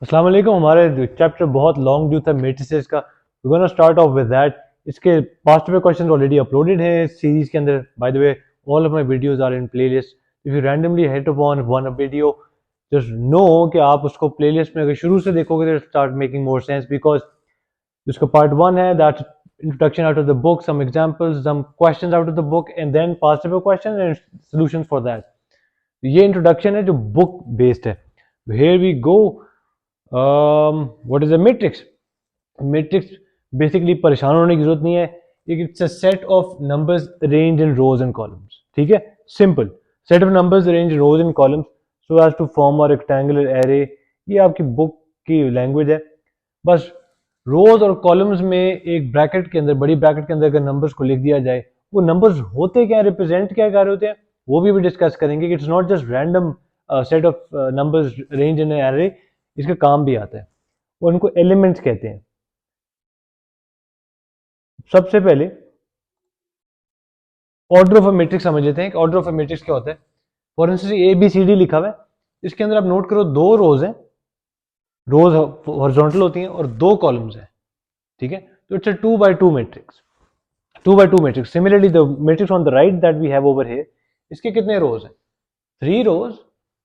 अस्सलाम वालेकुम। हमारे चैप्टर बहुत लॉन्ग ड्यू था मैट्रिसेस का। We gonna start off with that. इसके पास्ट में क्वेश्चन ऑलरेडी अपलोडेड हैं इस सीरीज के अंदर। By the way, all of my videos are in playlist. If you randomly hit upon one video, just know कि आप उसको प्लेलिस्ट में अगर शुरू से देखोगे तो start making more sense, because जिसका पार्ट वन है that introduction out of the book, some examples, some questions out of the book and then past paper question and solutions for that. ये introduction है जो book based है। Here we go. What is a matrix? Matrix basically परेशान होने की जरूरत नहीं है। It's a set of numbers arrange in rows and columns. ठीक है, simple set of numbers arrange in rows and columns so as to form a rectangular array. ये आपकी बुक की लैंग्वेज है। बस रोज और कॉलम्स में एक ब्रैकेट के अंदर, बड़ी ब्रैकेट के अंदर अगर नंबर्स को लिख दिया जाए, वो नंबर्स होते क्या, रिप्रेजेंट क्या कर रहे होते हैं, वो भी डिस्कस करेंगे। It's not just random set of numbers arrange in array, इसका काम भी आता है और उनको एलिमेंट्स कहते हैं। सबसे पहले ऑर्डर ऑफ अ मैट्रिक्स समझ लेते हैं कि ऑर्डर ऑफ अ मैट्रिक्स क्या होता है। For instance A B C D लिखा हुआ है, इसके अंदर आप नोट करो दो रोज हैं, रोज हॉरिजॉन्टल होती हैं और दो कॉलम्स हैं। ठीक है, तो it's a 2 by 2 matrix. 2 by 2 matrix. Similarly the matrix on the right that we have over here, इसके कितने रोज हैं? 3 rows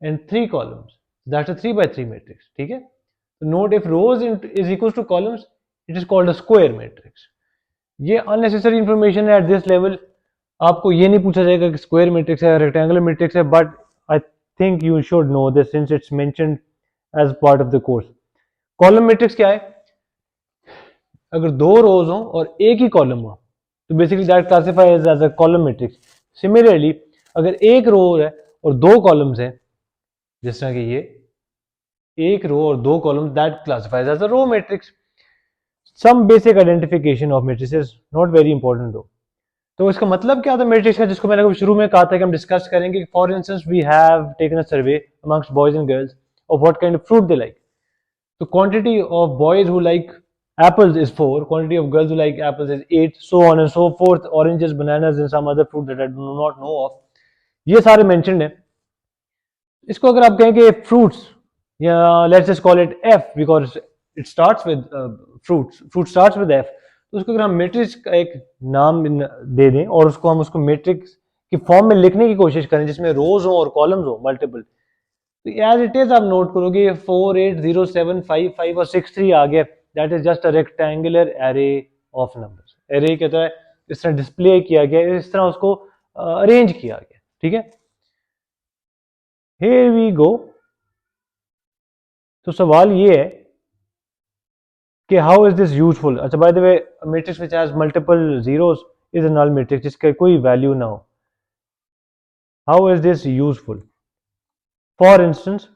and 3 columns, that's a 3 by 3 matrix. ठीक है, तो note if rows is equal to columns, it is called a square matrix. ये unnecessary information है at this level. आपको ये नहीं पूछा जाएगा कि स्क्वायर मैट्रिक्स है, रेक्टेंगुलर मैट्रिक्स है, but I think you should know this since it's mentioned as part of the course. Column matrix क्या है? अगर दो रोज हो और एक ही कॉलम हो तो basically that classifies as a column matrix. Similarly अगर एक रो है और दो कॉलम्स हैं, जिस तरह कि ये एक रो और दो column, that classifies as a row matrix. Some basic identification of matrices, not very important though. तो इसका मतलब क्या था मैट्रिक्स का, जिसको मैंने शुरू में कहा था कि हम डिस्कस करेंगे। For instance we have taken a survey amongst boys and girls of what kind of fruit they like. तो quantity of boys who like apples is 4, quantity of girls who like apples is 8, so on and so forth, oranges, bananas and some other fruit that I do not know of, ये सारे mentioned हैं। इसको अगर आप कहें कि fruits, या let's just call it F because it starts with fruits, fruit starts with F, तो उसको अगर हम मैट्रिक्स का एक नाम दे दें और उसको हम उसको मैट्रिक्स की फॉर्म में लिखने की कोशिश करें जिसमें रोज हो और कॉलम्स हो मल्टीपल, तो एज इट इज आप नोट करोगे 4 8 0 7 5 5 और 6 3 आ गया। That is just a rectangular array of numbers. Array कहता है इस तरह डिस्प्ले किया गया, इस तरह उसको अरेंज किया गया। ठीक है, हियर वी गो। तो सवाल ये है कि हाउ इज दिस यूजफुल। अच्छा, by the way, matrix which has multiple zeros is a null matrix, जिसका कोई वैल्यू ना हो। How is this useful? For instance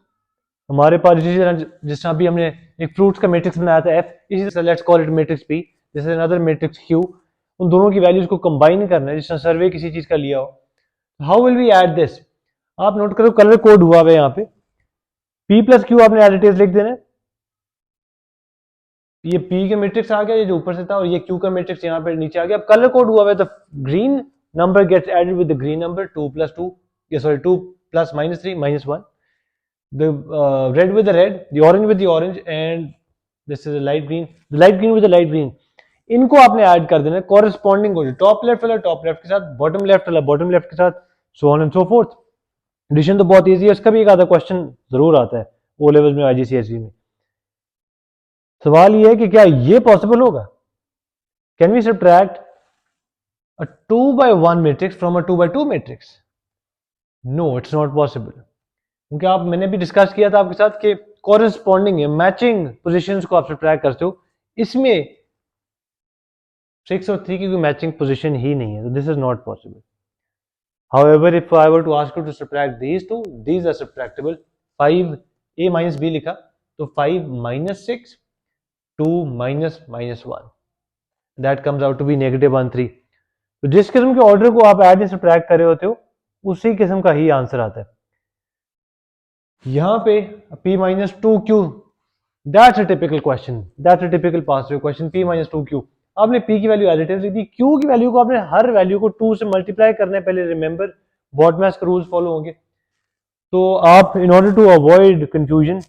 हमारे पास जिस तरह अभी हमने एक फ्रूट्स का मैट्रिक्स बनाया था एफ, इसी तरह let's call it matrix P, जैसे अनदर मैट्रिक्स क्यू। उन दोनों की वैल्यूज को कंबाइन करना है, जिस तरह सर्वे किसी चीज का लिया हो। How will we add this? आप नोट करो कलर कोड हुआ है यहाँ पे, पी प्लस क्यू आपने एज इट इज लिख देना है। ये पी के मैट्रिक्स आ गया, ये जो ऊपर से था, और ये क्यू का मैट्रिक्स यहाँ पे नीचे आ गया। अब कलर कोड हुआ है तो green number gets added with the green number, 2 + 2, sorry 2 + -3 -1, the red with the red, the orange with the orange, and this is a light green, the light green with the light green। इनको आपने add कर देना corresponding हो जाए, top left वाला top left के साथ, bottom left वाला बॉटम लेफ्ट के साथ, so on and so forth. Addition तो बहुत इजी है, इसका भी एक आधा क्वेश्चन जरूर आता है ओ लेवल में, आईजीसीएसई में। सवाल ये है कि क्या ये पॉसिबल होगा? Can we subtract a 2 by 1 matrix from a 2 by 2 matrix? No, it's not possible। क्योंकि आप, मैंने भी डिस्कस किया था आपके साथ कि कॉरेस्पॉन्डिंग है, मैचिंग पोजीशंस को आप सब्ट्रैक्ट करते हो, इसमें 6 और 3 की कोई मैचिंग पोजीशन ही नहीं है, तो this is not possible. However, if I were to ask you to subtract these two, these are subtractable। 5 a minus b लिखा तो 5 - 6, 2 - -1, that comes out to be -1 3। तो जिस किस्म के ऑर्डर को आप ऐड या सब्ट्रैक्ट कर रहे होते हो, उसी किस्म का ही आंसर आता है। यहां पे p - 2q, that's a typical question, that's a typical pass through question. p - 2q, आपने p की वैल्यू एज इट इज लिख दी, q की वैल्यू को आपने हर वैल्यू को 2 से मल्टीप्लाई करना है पहले। रिमेंबर, बॉटमैस के रूल्स फॉलो होंगे। तो आप in order to avoid confusion,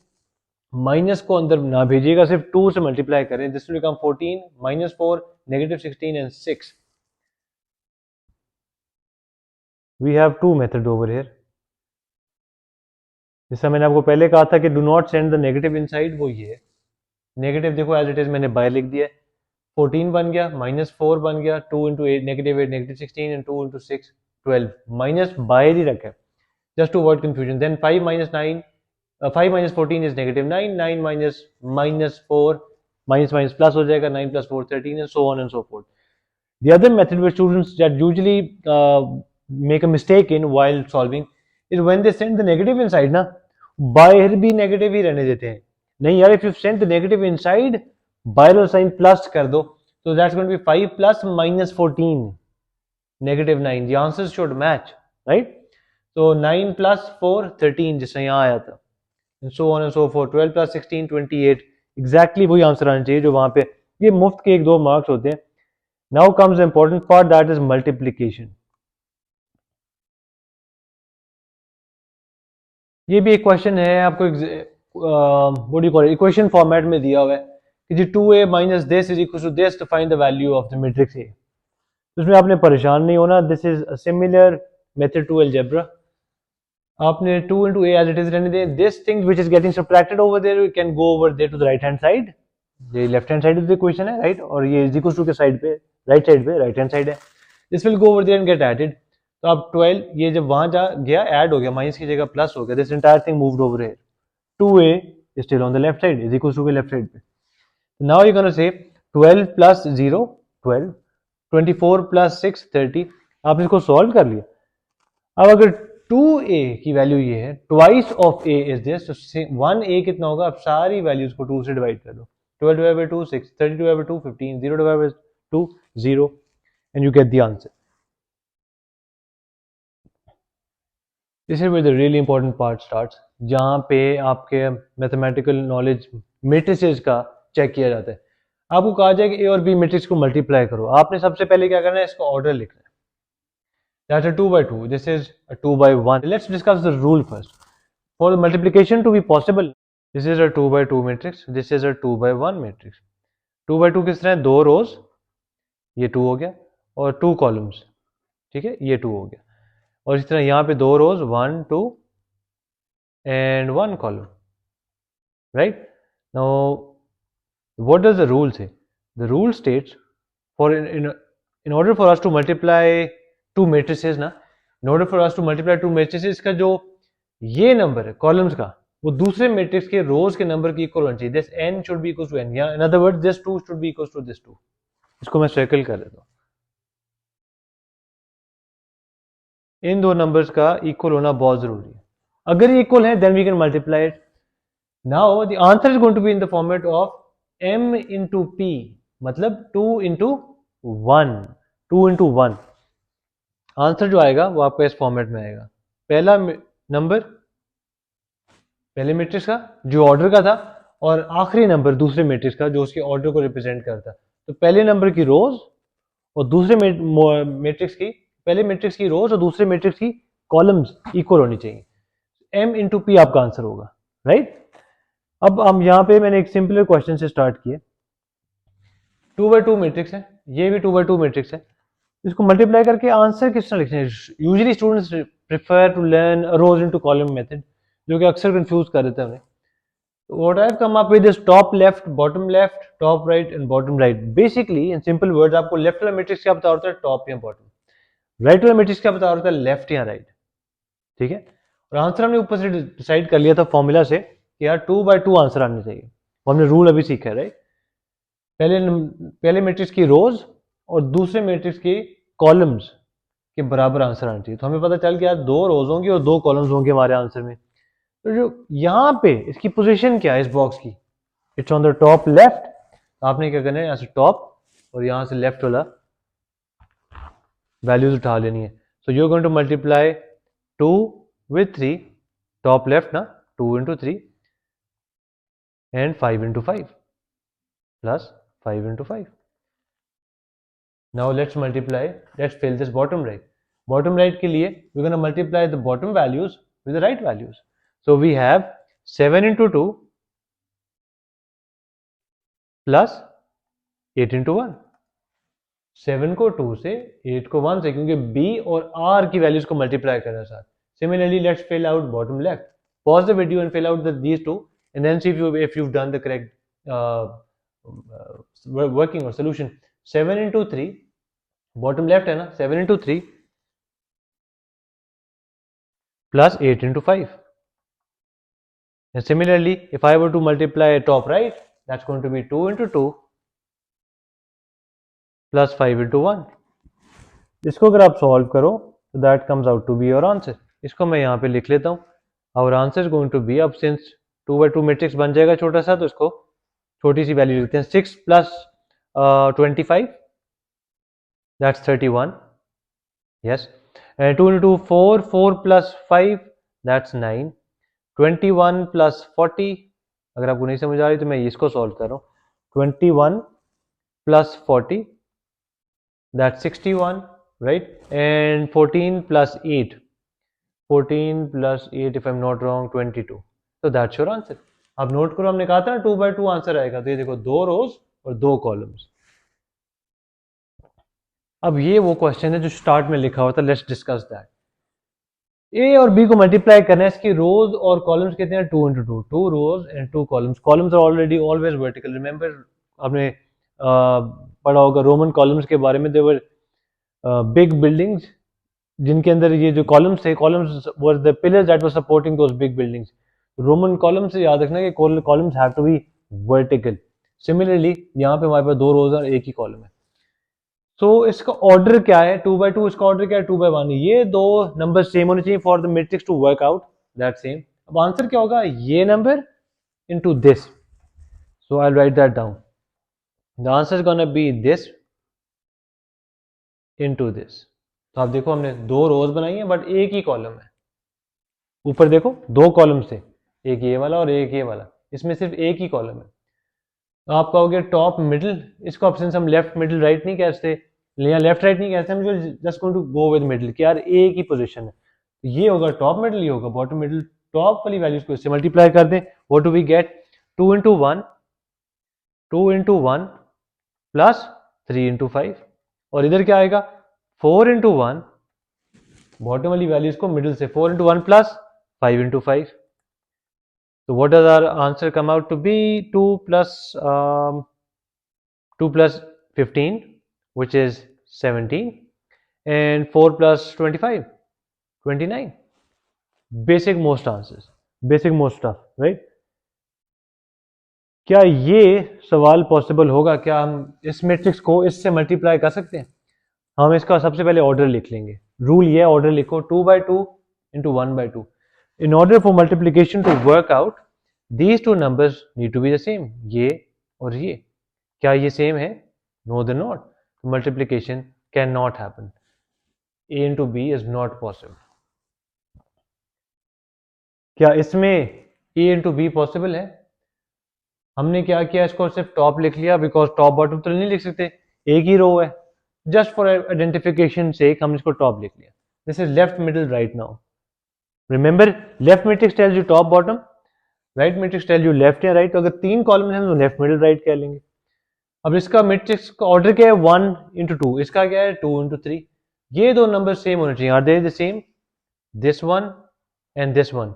minus को अंदर ना भेजिएगा, सिर्फ 2 से मल्टीप्लाई करें, this will become 14 -4 -16 and 6. We have two method over here. जैसा मैंने आपको पहले कहा था कि do not send the negative inside, वो ये है. नेगेटिव देखो एज इट इज मैंने बाय लिख दिया. 14 बन गया, -4 बन गया, 2 into eight -8 -16 and 2 into 6 12. Minus बाहर ही रखा है just to avoid confusion. Then 5 minus 9, 5 minus 14 is negative 9, 9 minus minus 4, minus minus plus हो जाएगा, 9 plus 4 13 and so on and so forth. The other method where students that usually make a mistake in while solving is when they send the negative inside ना, बाहर भी negative ही रहने देते हैं. नहीं यार, if you send the negative inside, बाहर वाला sign plus कर दो, so that's going to be 5 plus minus 14, negative 9. The answers should match, right? तो 9 plus 4 13 जिससे यहाँ आया था, and so on and so forth. 12 plus 16 28. Exactly वही आंसर आना चाहिए जो वहां पे. ये मुफ्त के 1-2 मार्क्स होते हैं. Now comes the important part, that is multiplication. ये भी एक क्वेश्चन है आपको, what do you call it, equation format में दिया हुआ है कि G 2a minus this is equal to this to find the value of the matrix A. उसमें आपने परेशान नहीं होना. This is a similar method to algebra. आपने 2 into a as it is रहने दें. This thing which is getting subtracted over there, we can go over there to the right hand side. ये left hand side of the equation है, right, और ये is equal to के side पे, right side पे, right hand side है. This will go over there and get added. तो अब 12 ये जब वहां जा गया ऐड हो गया, माइनस की जगह प्लस हो गया. This entire thing moved over here. 2a is still on the left side, is equal to के लेफ्ट साइड पे. Now you're going to say 12 plus 0 12, 24 plus 6 30. आपने इसको सॉल्व कर लिया. अब अगर 2a की वैल्यू ये है, twice of a is this, तो 1a कितना होगा? अब सारी वैल्यूज को 2 से डिवाइड कर दो. 12 divided by 2 6, 30 divided by 2 15, 0 divided by 2 0, and you get the answer. This is where the really important part starts, जहाँ पे आपके मैथमेटिकल नॉलेज मैट्रिसेस का चेक किया जाता है. आपको कहा जाए कि a और b मैट्रिक्स को मल्टीप्लाई करो. आपने सबसे पहले क्या करना है, इसका ऑर्डर लिखना है. That's a 2 by 2. This is a 2 by 1. Let's discuss the rule first. For the multiplication to be possible, this is a 2 by 2 matrix. This is a 2 by 1 matrix. 2 by 2 किस तरह है? 2 रोज, ये 2 हो गया, और 2 कॉलम्स, ठीक है, ये 2 हो गया. और इस तरह यहाँ पे 2 rows, 1 2 and 1 column, right? Now, what does the rule say? The rule states, for in order for us to multiply two matrices ना, in order for us to multiply two matrices, का जो ये नंबर है columns का, वो दूसरे matrix के रोज के नंबर की इक्वल होना चाहिए. This n should be equal to n, या in other words this 2 should be equal to this 2. इसको मैं सर्कल कर देता हूँ. इन दो नंबर्स का इक्वल होना बहुत जरूरी है. अगर ये इक्वल है then we can multiply it. Now the answer is going to be in the format of m into p, मतलब 2 into 1, 2 into 1. आंसर जो आएगा वो आपका इस फॉर्मेट में आएगा. पहला नंबर पहले मैट्रिक्स का जो ऑर्डर का था, और आखिरी नंबर दूसरे मैट्रिक्स का जो उसके ऑर्डर को रिप्रेजेंट करता. तो पहले नंबर की रोज और दूसरे मैट्रिक्स की, पहले मैट्रिक्स की रोज और दूसरे मैट्रिक्स की कॉलम्स इक्वल होनी चाहिए. m इंटू पी आपका आंसर होगा, राइट. अब हम यहाँ पे मैंने एक सिंपल क्वेश्चन से स्टार्ट किया. 2 by 2 मैट्रिक्स है, ये भी 2 by 2 मैट्रिक्स है. इसको मल्टीप्लाई करके आंसर किस तरह लिखना है? Usually students prefer to learn rows into column method, जो कि अक्सर कंफ्यूज कर देता है उन्हें. What I've come up with is top left, bottom left, top right and bottom right. Basically in simple words, आपको लेफ्ट वाला मैट्रिक्स क्या बता होता है? टॉप या बॉटम. राइट वाला मैट्रिक्स क्या बता होता है? लेफ्ट या राइट, ठीक है. और आंसर हमने ऊपर से डिसाइड कर लिया था फॉर्मूला से कि यार 2 by 2 आंसर आने चाहिए. हमने रूल अभी सीखा है, राइट. पहले मैट्रिक्स की रोज और दूसरे मैट्रिक्स की कॉलम्स के बराबर आंसर आना चाहिए. तो हमें पता चल गया 2 रोज होंगी और 2 कॉलम्स होंगे हमारे आंसर में. तो जो यहाँ पे इसकी पोजीशन क्या है इस बॉक्स की? It's on the top left. आपने क्या करना है, यहाँ से टॉप और यहाँ से लेफ्ट वाला वैल्यूज उठा लेनी है. So you are going to multiply 2 with 3, top left ना, 2 into 3 and 5 into 5 plus 5 into 5. Now let's multiply, let's fill this bottom right. Bottom right के लिए we're going to multiply the bottom values with the right values. So we have 7 into 2 plus 8 into 1, 7 को 2 से, 8 को 1 से, क्योंकि b और r की values को मल्टीप्लाई करना साथ. Similarly, let's fill out bottom left. Pause the video and fill out these two, and then see if you've done the correct working or solution. 7 into 3, bottom left है ना, 7 into 3 plus 8 into 5. And similarly, if I were to multiply top right, that's going to be 2 into 2 plus 5 into 1. इसको अगर आप solve करो तो that comes out to be your answer. इसको मैं यहाँ पे लिख लेता हूँ. Our answer is going to be, अब सिंस 2/2 मैट्रिक्स बन जाएगा छोटा सा, तो इसको छोटी सी वैल्यू लिखते हैं. 6 plus 25, that's 31. Yes. And 2 into 2 4, 4 plus 5, that's 9. 21 plus 40, अगर आपको नहीं समझ आ रही तो मैं इसको सॉल्व कर रहा हूँ. 21 plus 40, that's 61, right? And 14 plus 8, 14 plus 8, if I'm not wrong, 22. So that's your answer. अब नोट करो, हमने कहा था ना 2/2 आंसर आएगा. तो ये देखो 2 रोज और 2 कॉलम्स. अब ये वो क्वेश्चन है जो स्टार्ट में लिखा हुआ था. Let's discuss that. ए और बी को मल्टीप्लाई करना है. इसकी रोज और कॉलम्स कितने हैं? 2 into 2, 2 rows and 2 columns. Columns are already always vertical. Remember, आपने पढ़ा होगा रोमन कॉलम्स के बारे में. देवर बिग बिल्डिंग्स जिनके अंदर ये जो कॉलम्स थे, columns were the pillars that were supporting those big buildings. Roman columns से याद रखना कि columns have to be vertical. Similarly यहाँ पे हमारे पास 2 रोज और एक ही कॉलम है. तो इसका ऑर्डर क्या है? 2/2. इसका ऑर्डर क्या है? 2/1. ये दो नंबर सेम होने चाहिए for the matrix to work out that same. अब आंसर क्या होगा? ये number into this. So I will write that down. The answer is gonna be this into this. तो आप देखो, हमने 2 रोज बनाई है बट एक ही कॉलम है. ऊपर देखो 2 कॉलम थे, एक ये वाला और एक ये वाला. इसमें सिर्फ एक ही कॉलम है. तो आप कहोगे टॉप मिडिल. इसको अब सिंस हम लेफ्ट मिडिल राइट नहीं कहते, या लेफ्ट राइट नहीं कहते, हम just going to go with middle कि यार एक ही पोजीशन है. तो ये होगा टॉप मिडिल, ये होगा बॉटम मिडिल. टॉप वाली वैल्यूज को इससे मल्टीप्लाई कर दें. What do we get? 2 into 1, 2 into 1 plus 3 into 5. और इधर क्या आएगा? 4 into 1, बॉटम वाली वैल्यूज को मिडिल से, 4 into 1 plus 5 into 5. So what does our answer come out to be? 2 plus 15, which is 17, and 4 plus 25, 29. Basic most answers, basic most stuff, right? क्या ये सवाल पॉसिबल होगा? क्या हम इस मैट्रिक्स को इससे मल्टीप्लाई कर सकते हैं? हम इसका सबसे पहले ऑर्डर लिख लेंगे. रूल ये ऑर्डर लिखो, 2/2 into 1/2. In order for multiplication to work out, these two numbers need to be the same. ये और ये. क्या ये सेम है? No, they're not. Multiplication cannot happen. A into B is not possible. क्या इसमें A into B पॉसिबल है? हमने क्या किया, इसको सिर्फ टॉप लिख लिया, बिकॉज टॉप बॉटम तो नहीं लिख सकते, एक ही रो है. जस्ट फॉर आइडेंटिफिकेशन सेक हम इसको टॉप लिख लिया. This is left middle right now. Remember, left matrix tells you top bottom, right matrix tell you left या राइट. तो अगर 3 कॉलम है तो लेफ्ट मिडिल राइट कह लेंगे. अब इसका मैट्रिक्स का ऑर्डर क्या है? 1 into 2. इसका क्या है? 2 into 3. ये दो नंबर सेम होने चाहिए. Are they the same? This one and this one.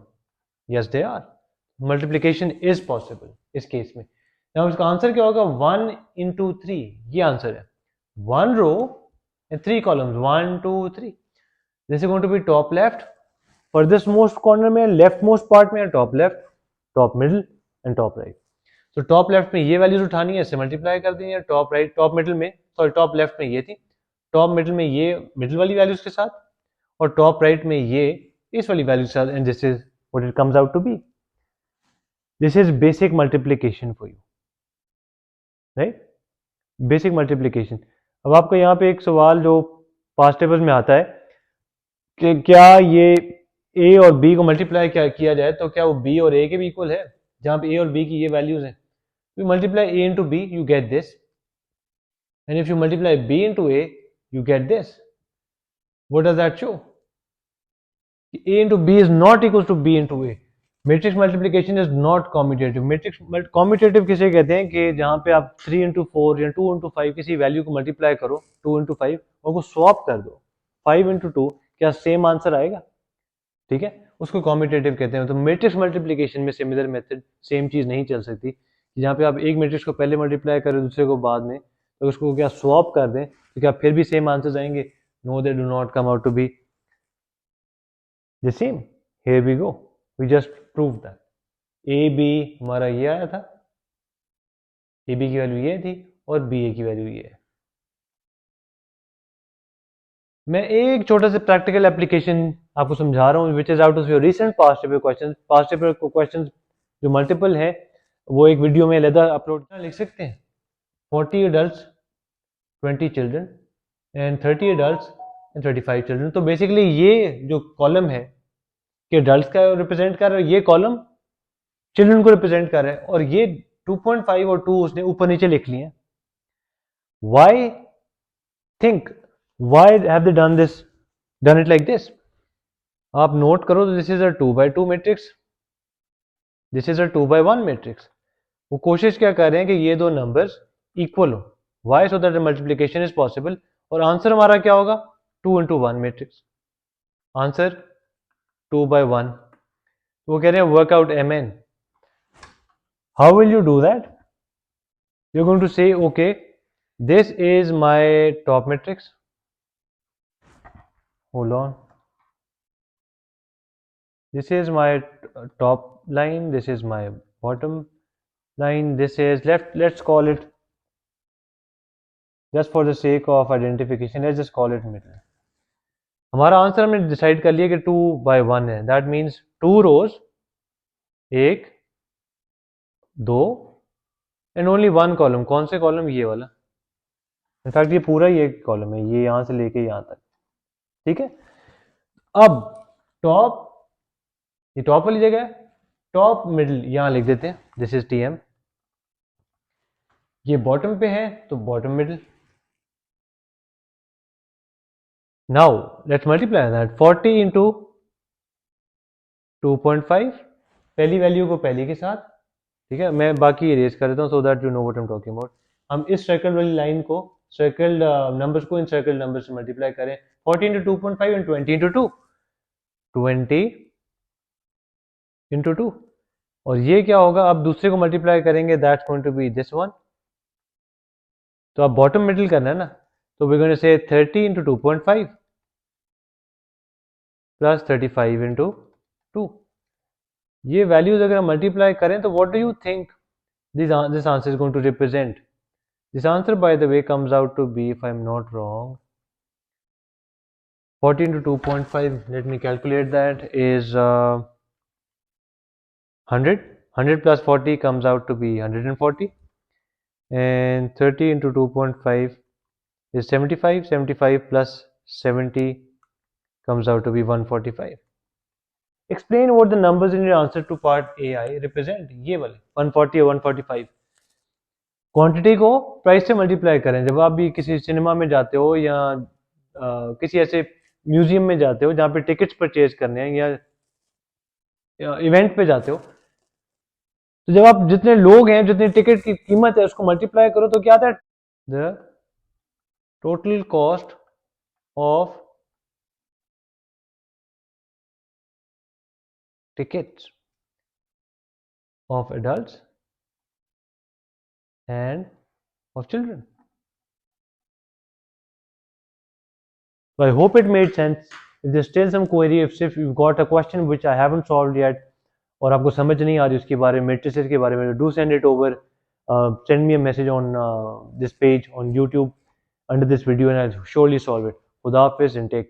Yes they are. Multiplication is possible इस केस में. नाउ इसका आंसर क्या होगा? 1 into 3. ये आंसर है. 1 row and 3 columns, 1 2 3. This is going to be top left. Furthest most corner में, left most part में, top left, top middle and top right. तो टॉप लेफ्ट में ये वैल्यूज उठानी है, इससे मल्टीप्लाई कर देंगे. टॉप राइट, टॉप मिडिल में, सॉरी टॉप लेफ्ट में ये थी, टॉप मिडिल में ये मिडिल वाली वैल्यूज के साथ, और टॉप राइट में ये इस वाली वैल्यू के साथ. And this is what it comes out to be. This is basic multiplication for you, right? Basic multiplication. अब आपको यहाँ पे एक सवाल जो पास्ट टेबल्स में आता है कि क्या ये ए और बी को मल्टीप्लाई क्या किया जाए तो क्या वो बी और ए के भी इक्वल है? जहां पे ए और बी की ये वैल्यूज हैं, you multiply a into b, you get this, and if you multiply b into a, you get this. What does that show? A into b is not equal to b into a. Matrix multiplication is not commutative. Matrix commutative किसे कहते हैं कि जहाँ पे आप 3 into 4 या 2 into 5 किसी value को मल्टीप्लाई करो 2 इंटू 5 और वो स्वैप कर दो 5 इंटू 2, क्या सेम आंसर आएगा? ठीक है, उसको कॉम्यूटेटिव कहते हैं। तो मैट्रिक्स मल्टीप्लिकेशन में सिमिलर मेथड सेम चीज़ नहीं चल सकती, जहाँ पे आप एक मैट्रिक्स को पहले मल्टीप्लाई करें दूसरे को बाद में, तो उसको क्या स्वैप कर दें तो क्या फिर भी सेम आंसर्स आएंगे? No, they do not come out to be the same. Here we go, we just prove that A B हमारा ये आया था, ए बी की वैल्यू ये थी और बी ए की वैल्यू ये है। मैं एक छोटा सा प्रैक्टिकल एप्लीकेशन आपको समझा रहा हूँ which is out of your recent past paper question. Past paper question जो मल्टीपल है वो एक वीडियो में अलग अपलोड लिख सकते हैं। 40 adults, 20 children and 30 adults and 35 children। तो बेसिकली ये जो कॉलम है कि अडल्ट का रिप्रेजेंट कर रहा है, ये कॉलम चिल्ड्रन को रिप्रेजेंट कर रहा है, और ये 2.5 और 2 उसने ऊपर नीचे लिख लिए हैं। Why think why have they done it like this? आप नोट करो तो this is a 2x2 matrix, this is a 2x1 matrix. वो कोशिश क्या कर रहे हैं कि ये दो नंबर्स इक्वल हो, why so that multiplication is possible, और आंसर हमारा क्या होगा? 2 इंटू 1 मैट्रिक्स, आंसर 2/1। वो कह रहे हैं work out mn। How will you do that? You are going to say okay this is my top matrix, hold on, this is my top line, this is my bottom line, this is let's call it, just for the sake of identification, let's just call it middle। हमारा answer हमने decide कर लिया कि 2/1 है, that means 2 rows, 1 2 and only 1 column. कौन से column? ये वाला। इनफैक्ट ये पूरा ही एक कॉलम है, ये यहां से लेके यहां तक। ठीक है, अब टॉप, ये टॉप वाली जगह है, टॉप मिडिल यहां लिख देते हैं, दिस इज TM। ये बॉटम पे है तो bottom middle. Now let's multiply that, 40 into 2.5, पहली वैल्यू को पहली के साथ। ठीक है, मैं बाकी इरेज कर देता हूँ so that you know what I am talking about. हम इस सर्कल वाली लाइन को, सर्कल नंबर्स को इन सर्कल नंबर से मल्टीप्लाई करें, 40 इंटू 2.5 एंड 20 इंटू 2, 20 इंटू 2, और ये क्या होगा? अब दूसरे को मल्टीप्लाई करेंगे, that's going to be this one. तो अब बॉटम मिडिल करना है ना, तो वी गोइंग टू से 30 इंटू 2.5 प्लस 35 इंटू 2। ये वैल्यूज अगर हम मल्टीप्लाई करें तो what do you think this answer is going to represent? This answer, by the way, comes out to be, if I'm not wrong, 40 into 2.5, let me calculate that, is 100 plus 40 comes out to be 140, and 30 into 2.5 is 75 plus 70 comes out to be 145। Explain what the numbers in your answer to part AI represent। ये वाले 140 और 145 quantity को price से multiply करें। जब आप भी किसी सिनेमा में जाते हो या किसी ऐसे म्यूजियम में जाते हो जहाँ पे टिकट्स परचेज करने हैं, या इवेंट पे जाते हो, तो जब आप जितने लोग हैं, जितने टिकट की कीमत है, उसको मल्टीप्लाई करो तो क्या आता है? The total cost of tickets of adults and of children। So I hope it made sense। If there's still some query, if you've got a question which I haven't solved yet, और आपको समझ नहीं आ रही उसके बारे में, matrices के बारे में, do send it over, send me a message on this page on YouTube under this video and I'll surely solve it। खुदा हाफिज़ and take